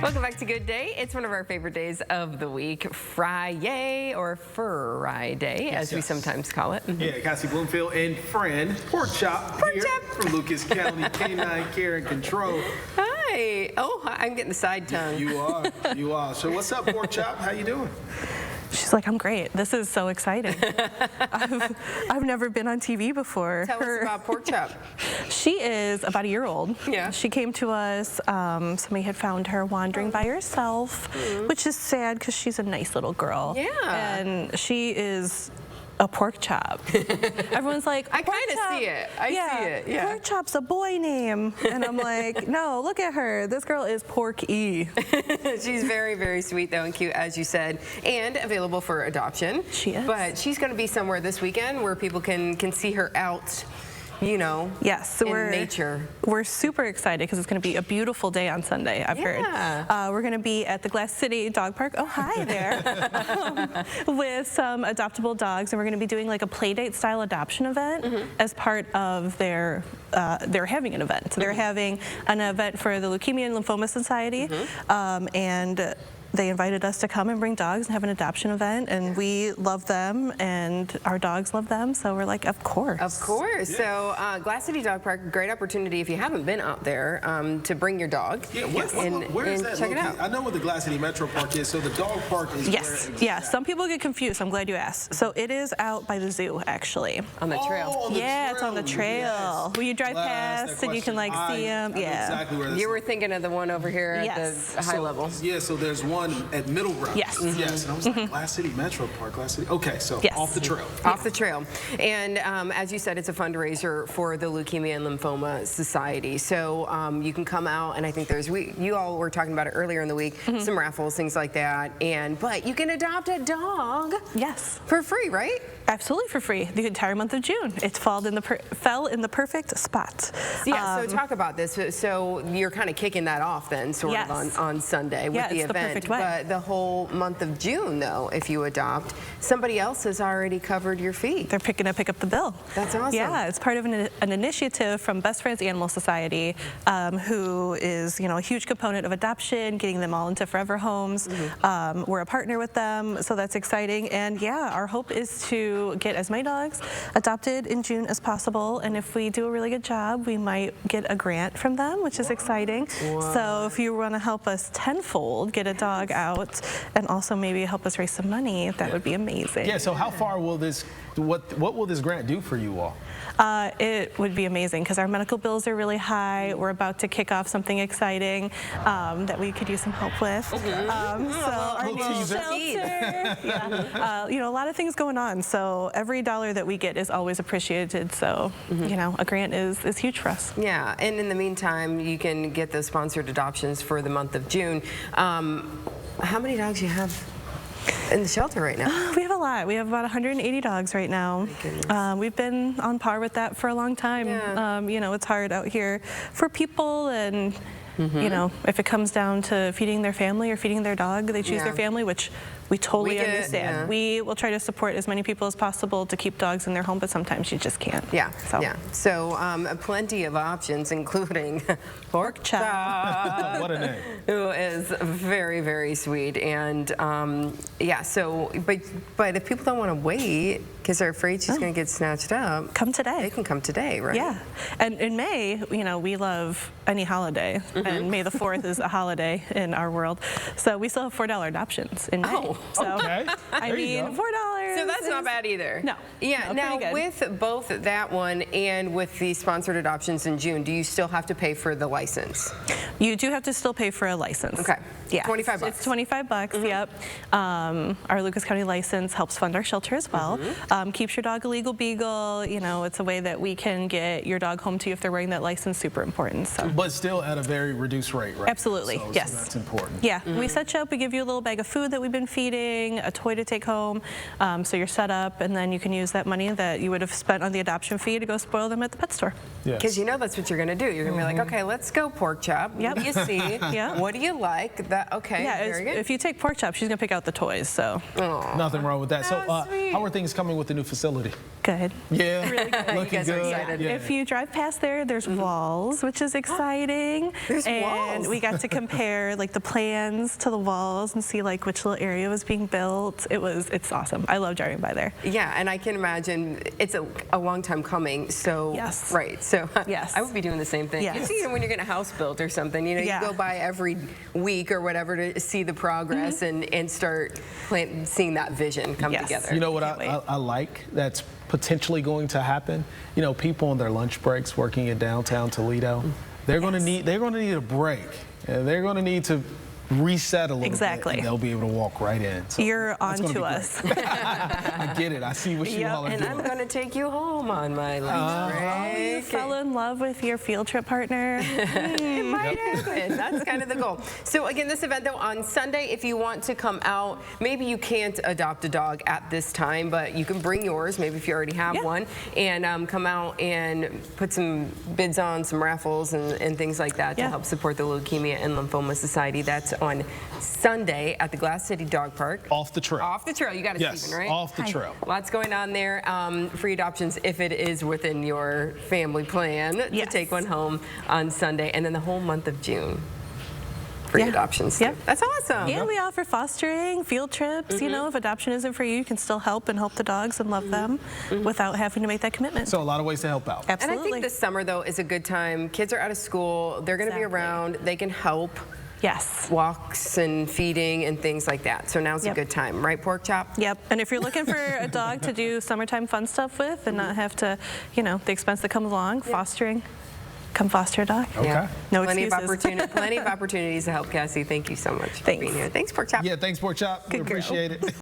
Welcome back to Good Day. It's one of our favorite days of the week, Friday or Furry Day, as we sometimes call it. Yeah, Cassie Bloomfield and friend Pork Chop here from Lucas County Canine Care Control. Hi. Oh, I'm getting the side tongue. You are. So what's up, Pork Chop? How you doing? She's like, I'm great. This is so exciting. I've never been on TV before. Tell us about Pork Chop. She is about a year old. Yeah. She came to us, somebody had found her wandering by herself, which is sad because she's a nice little girl. Yeah. And she is a pork chop. Everyone's like, I kind of see it. I see it. Yeah. Pork Chop's a boy name. And I'm like, no, look at her. This girl is Porky. She's very, very sweet, though, and cute, as you said, and available for adoption. She is. But she's going to be somewhere this weekend where people can see her out, you know, yes, so in nature. We're super excited because it's going to be a beautiful day on Sunday, I've heard. We're going to be at the Glass City Dog Park. Oh, hi there. With some adoptable dogs, and we're going to be doing like a play date style adoption event as part of they're having an event. So they're having an event for the Leukemia and Lymphoma Society, and they invited us to come and bring dogs and have an adoption event, and we love them, and our dogs love them, so we're like, of course. Of course. Yeah. So Glass City Dog Park, great opportunity if you haven't been out there to bring your dog. Yeah, where is that check located? it out. I know where the Glass City Metro Park is, so the dog park is Yes, where exactly? yeah, some people get confused, so I'm glad you asked. So it is out by the zoo, actually. On the trail. Oh, on the trail. It's on the trail. Yes. When you drive past and you can like see them. Yeah. Exactly where You were thinking of the one over here at the high level. Yeah, so there's one at Middle Ground. Yes. Yes, and I was like, Glass City Metro Park, Glass City. Okay, so off the trail. Off the trail. And as you said, it's a fundraiser for the Leukemia and Lymphoma Society. So you can come out, and I think you all were talking about it earlier in the week, some raffles, things like that. But you can adopt a dog. Yes. For free, right? Absolutely for free, the entire month of June. It fell in the perfect spot. Yeah, so talk about this. So you're kind of kicking that off then, sort of on Sunday with the event. The perfect way. But the whole month of June, though, if you adopt, somebody else has already covered your fee. They're pick up the bill. That's awesome. Yeah, it's part of an initiative from Best Friends Animal Society, who is, a huge component of adoption, getting them all into forever homes. We're a partner with them, so that's exciting. And yeah, our hope is to get as many dogs adopted in June as possible. And if we do a really good job, we might get a grant from them, which is exciting. So if you want to help us tenfold, get a dog out, and also maybe help us raise some money, that would be amazing. Yeah, so how far will this, what will this grant do for you all? It would be amazing because our medical bills are really high. We're about to kick off something exciting that we could use some help with. So our new shelter, a lot of things going on. So every dollar that we get is always appreciated. So, a grant is huge for us. Yeah, and in the meantime, you can get the sponsored adoptions for the month of June. How many dogs do you have in the shelter right now? We have a lot. We have about 180 dogs right now. We've been on par with that for a long time. Yeah. It's hard out here for people, and if it comes down to feeding their family or feeding their dog, they choose their family, which we totally understand. Yeah. We will try to support as many people as possible to keep dogs in their home, but sometimes you just can't. So plenty of options, including Pork Chop. What a name. Who is very, very sweet. And but if people don't want to wait because they're afraid she's going to get snatched up, come today. They can come today, right? Yeah. And in May, we love any holiday, and May the 4th is a holiday in our world. So we still have $4 adoptions in May. Oh, so, okay. I mean, $4. So that's not bad either. No. Yeah. No, now, with both that one and with the sponsored adoptions in June, do you still have to pay for the license? You do have to still pay for a license. Okay. Yeah. $25. It's $25. Yep. Our Lucas County license helps fund our shelter as well. Keeps your dog a legal beagle. It's a way that we can get your dog home to you if they're wearing that license. Super important. So. But still at a very reduced rate, right? Absolutely. Yes. So that's important. Yeah. We set you up. We give you a little bag of food that we've been feeding, a toy to take home. So you're set up, and then you can use that money that you would have spent on the adoption fee to go spoil them at the pet store. Because that's what you're going to do. You're going to be like, okay, let's go Pork Chop. Yep. What do you see? What do you like? Okay. Yeah. Very good. If you take Pork Chop, she's going to pick out the toys. So. Nothing wrong with that. So how are things coming with the new facility? Good. Yeah, Really good. looking You guys are good. excited. Yeah. If you drive past there, there's walls, which is exciting. There's and walls. we got to compare like the plans to the walls and see like which little area was being built. It's awesome. I love driving by there. Yeah, and I can imagine it's a long time coming. So Yes. right. So Yes. I would be doing the same thing. Yes. You see, when you're getting a house built or something, you know, Yeah. you go by every week or whatever to see the progress and start seeing that vision come Yes. together. You know what Can't wait. I like that's potentially going to happen? You know, people on their lunch breaks working in downtown Toledo, they're going to need a break. They're going to need to reset a little Exactly. bit, and they'll be able to walk right in. So You're that's on gonna to be us. great. I get it. I see what you Yep. all are And doing. I'm going to take you home on my lunch You break. fell in love with your field trip partner. It might happen. That's kind of the goal. So again, this event though on Sunday, if you want to come out, maybe you can't adopt a dog at this time, but you can bring yours, maybe if you already have Yeah. one, and come out and put some bids on, some raffles and things like that to Yeah. help support the Leukemia and Lymphoma Society. That's on Sunday at the Glass City Dog Park. Off the trail. Off the trail. You got it, Yes, Stephen, right? off the Hi. trail. Lots going on there. Free adoptions if it is within your family plan to Yes. take one home on Sunday. And then the whole month of June. Free Yeah. adoptions. Yep. Too. That's awesome. And we offer fostering, field trips. You know, if adoption isn't for you, you can still help the dogs and love them without having to make that commitment. So a lot of ways to help out. And I Absolutely. think this summer, though, is a good time. Kids are out of school. They're going to be Exactly. around. They can help. Yes. Walks and feeding and things like that. So now's a Yep. good time. Right, Pork Chop? Yep. And if you're looking for a dog to do summertime fun stuff with and not have to, you know, the expense that comes along, fostering, come foster a dog. Okay. No plenty excuses. plenty of opportunities to help, Cassie. Thank you so much for Thanks. being here. Thanks, Pork Chop. Yeah, thanks, Pork Chop. We Good girl. appreciate it.